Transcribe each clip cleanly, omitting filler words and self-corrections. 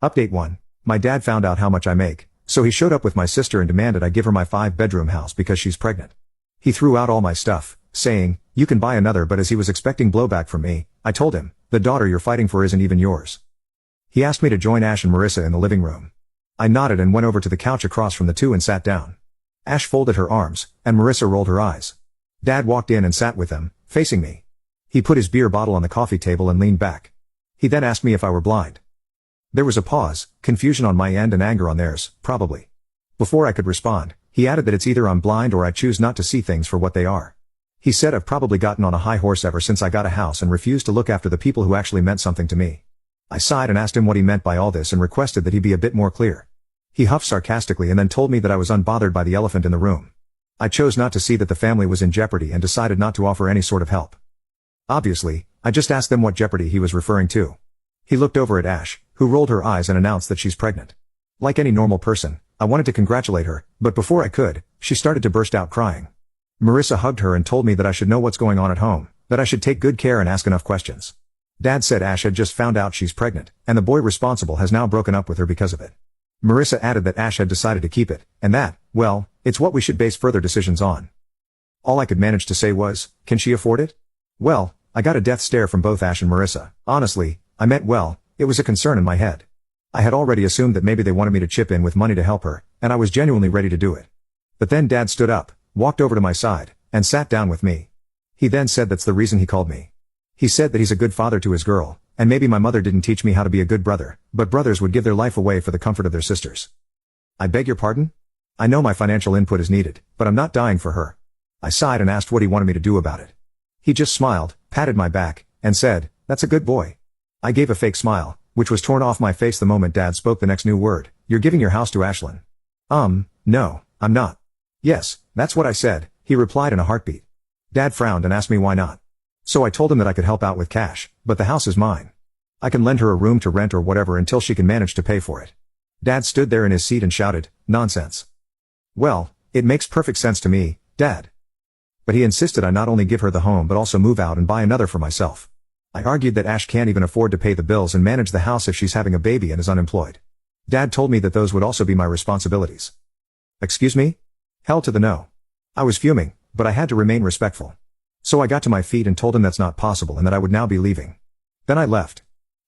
Update 1. My dad found out how much I make, so he showed up with my sister and demanded I give her my 5-bedroom house because she's pregnant. He threw out all my stuff, saying, "You can buy another," but as he was expecting blowback from me, I told him, "The daughter you're fighting for isn't even yours." He asked me to join Ash and Marissa in the living room. I nodded and went over to the couch across from the two and sat down. Ash folded her arms, and Marissa rolled her eyes. Dad walked in and sat with them, facing me. He put his beer bottle on the coffee table and leaned back. He then asked me if I were blind. There was a pause, confusion on my end and anger on theirs, probably. Before I could respond, he added that it's either I'm blind or I choose not to see things for what they are. He said I've probably gotten on a high horse ever since I got a house and refused to look after the people who actually meant something to me. I sighed and asked him what he meant by all this and requested that he be a bit more clear. He huffed sarcastically and then told me that I was unbothered by the elephant in the room. I chose not to see that the family was in jeopardy and decided not to offer any sort of help. Obviously, I just asked them what jeopardy he was referring to. He looked over at Ash, who rolled her eyes and announced that she's pregnant. Like any normal person, I wanted to congratulate her, but before I could, she started to burst out crying. Marissa hugged her and told me that I should know what's going on at home, that I should take good care and ask enough questions. Dad said Ash had just found out she's pregnant, and the boy responsible has now broken up with her because of it. Marissa added that Ash had decided to keep it, and that, well, it's what we should base further decisions on. All I could manage to say was, "Can she afford it?" Well, I got a death stare from both Ash and Marissa. Honestly, I meant well, it was a concern in my head. I had already assumed that maybe they wanted me to chip in with money to help her, and I was genuinely ready to do it. But then Dad stood up, walked over to my side, and sat down with me. He then said that's the reason he called me. He said that he's a good father to his girl, and maybe my mother didn't teach me how to be a good brother, but brothers would give their life away for the comfort of their sisters. I beg your pardon? I know my financial input is needed, but I'm not dying for her. I sighed and asked what he wanted me to do about it. He just smiled, patted my back, and said, "That's a good boy." I gave a fake smile, which was torn off my face the moment Dad spoke the next new word. "You're giving your house to Ashlyn." No, I'm not." "Yes, that's what I said," he replied in a heartbeat. Dad frowned and asked me why not. So I told him that I could help out with cash, but the house is mine. I can lend her a room to rent or whatever until she can manage to pay for it. Dad stood there in his seat and shouted, "Nonsense." "Well, it makes perfect sense to me, Dad." But he insisted I not only give her the home but also move out and buy another for myself. I argued that Ash can't even afford to pay the bills and manage the house if she's having a baby and is unemployed. Dad told me that those would also be my responsibilities. Excuse me? Hell to the no. I was fuming, but I had to remain respectful. So I got to my feet and told him that's not possible and that I would now be leaving. Then I left.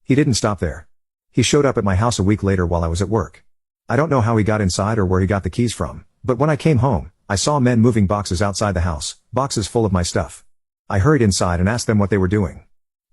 He didn't stop there. He showed up at my house a week later while I was at work. I don't know how he got inside or where he got the keys from, but when I came home, I saw men moving boxes outside the house, boxes full of my stuff. I hurried inside and asked them what they were doing.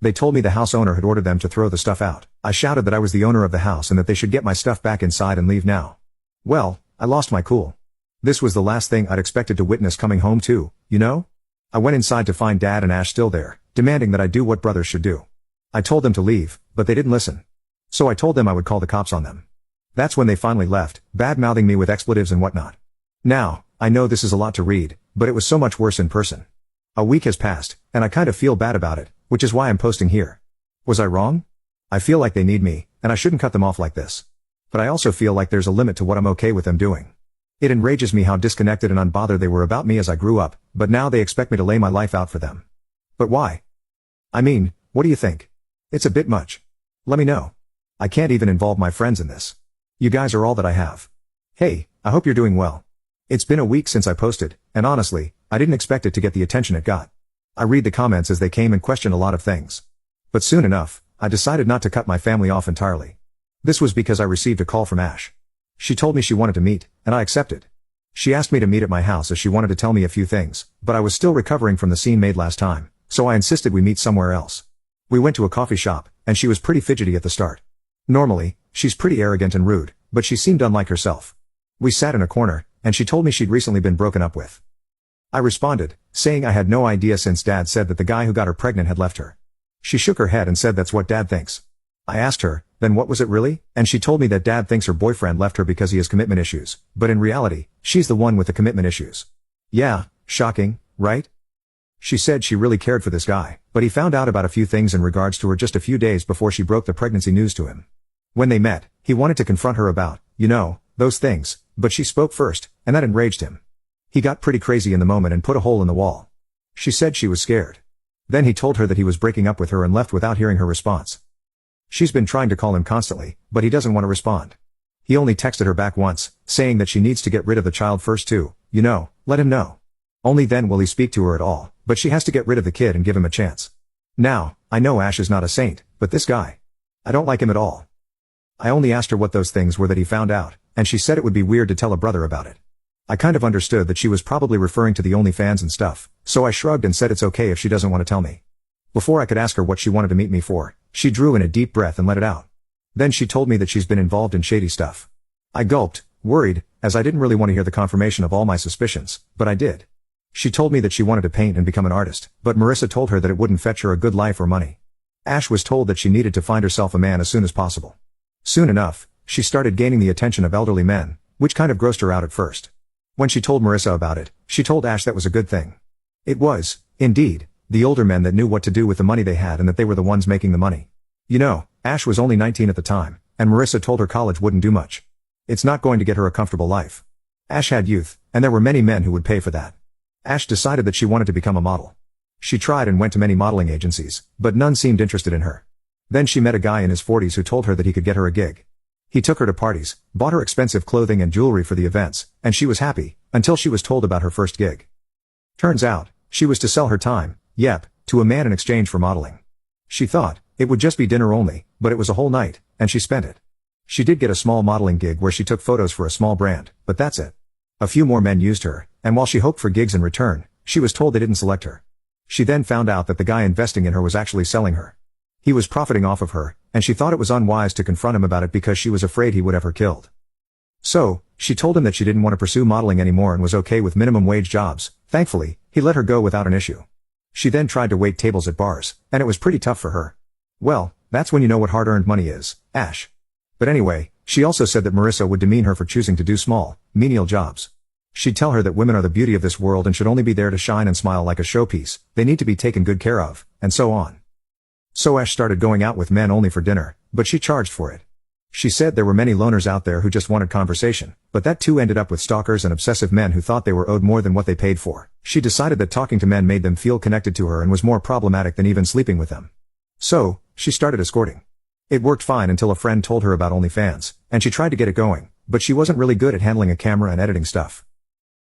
They told me the house owner had ordered them to throw the stuff out. I shouted that I was the owner of the house and that they should get my stuff back inside and leave now. Well, I lost my cool. This was the last thing I'd expected to witness coming home to, you know? I went inside to find Dad and Ash still there, demanding that I do what brothers should do. I told them to leave, but they didn't listen. So I told them I would call the cops on them. That's when they finally left, bad-mouthing me with expletives and whatnot. Now, I know this is a lot to read, but it was so much worse in person. A week has passed, and I kind of feel bad about it, which is why I'm posting here. Was I wrong? I feel like they need me, and I shouldn't cut them off like this. But I also feel like there's a limit to what I'm okay with them doing. It enrages me how disconnected and unbothered they were about me as I grew up, but now they expect me to lay my life out for them. But why? I mean, what do you think? It's a bit much. Let me know. I can't even involve my friends in this. You guys are all that I have. Hey, I hope you're doing well. It's been a week since I posted, and honestly, I didn't expect it to get the attention it got. I read the comments as they came and question a lot of things. But soon enough, I decided not to cut my family off entirely. This was because I received a call from Ash. She told me she wanted to meet, and I accepted. She asked me to meet at my house as she wanted to tell me a few things, but I was still recovering from the scene made last time, so I insisted we meet somewhere else. We went to a coffee shop, and she was pretty fidgety at the start. Normally, she's pretty arrogant and rude, but she seemed unlike herself. We sat in a corner, and she told me she'd recently been broken up with. I responded, saying I had no idea since Dad said that the guy who got her pregnant had left her. She shook her head and said that's what Dad thinks. I asked her, then what was it really? And she told me that Dad thinks her boyfriend left her because he has commitment issues, but in reality, she's the one with the commitment issues. Yeah, shocking, right? She said she really cared for this guy, but he found out about a few things in regards to her just a few days before she broke the pregnancy news to him. When they met, he wanted to confront her about, those things, but she spoke first, and that enraged him. He got pretty crazy in the moment and put a hole in the wall. She said she was scared. Then he told her that he was breaking up with her and left without hearing her response. She's been trying to call him constantly, but he doesn't want to respond. He only texted her back once, saying that she needs to get rid of the child first too, let him know. Only then will he speak to her at all, but she has to get rid of the kid and give him a chance. Now, I know Ash is not a saint, but this guy. I don't like him at all. I only asked her what those things were that he found out, and she said it would be weird to tell a brother about it. I kind of understood that she was probably referring to the OnlyFans and stuff, so I shrugged and said it's okay if she doesn't want to tell me. Before I could ask her what she wanted to meet me for, she drew in a deep breath and let it out. Then she told me that she's been involved in shady stuff. I gulped, worried, as I didn't really want to hear the confirmation of all my suspicions, but I did. She told me that she wanted to paint and become an artist, but Marissa told her that it wouldn't fetch her a good life or money. Ash was told that she needed to find herself a man as soon as possible. Soon enough, she started gaining the attention of elderly men, which kind of grossed her out at first. When she told Marissa about it, she told Ash that was a good thing. It was, indeed, the older men that knew what to do with the money they had and that they were the ones making the money. Ash was only 19 at the time, and Marissa told her college wouldn't do much. It's not going to get her a comfortable life. Ash had youth, and there were many men who would pay for that. Ash decided that she wanted to become a model. She tried and went to many modeling agencies, but none seemed interested in her. Then she met a guy in his 40s who told her that he could get her a gig. He took her to parties, bought her expensive clothing and jewelry for the events, and she was happy, until she was told about her first gig. Turns out, she was to sell her time, to a man in exchange for modeling. She thought it would just be dinner only, but it was a whole night, and she spent it. She did get a small modeling gig where she took photos for a small brand, but that's it. A few more men used her, and while she hoped for gigs in return, she was told they didn't select her. She then found out that the guy investing in her was actually selling her. He was profiting off of her, and she thought it was unwise to confront him about it because she was afraid he would have her killed. So, she told him that she didn't want to pursue modeling anymore and was okay with minimum wage jobs. Thankfully, he let her go without an issue. She then tried to wait tables at bars, and it was pretty tough for her. Well, that's when you know what hard-earned money is, Ash. But anyway, she also said that Marissa would demean her for choosing to do small, menial jobs. She'd tell her that women are the beauty of this world and should only be there to shine and smile like a showpiece, they need to be taken good care of, and so on. So Ash started going out with men only for dinner, but she charged for it. She said there were many loners out there who just wanted conversation, but that too ended up with stalkers and obsessive men who thought they were owed more than what they paid for. She decided that talking to men made them feel connected to her and was more problematic than even sleeping with them. So, she started escorting. It worked fine until a friend told her about OnlyFans, and she tried to get it going, but she wasn't really good at handling a camera and editing stuff.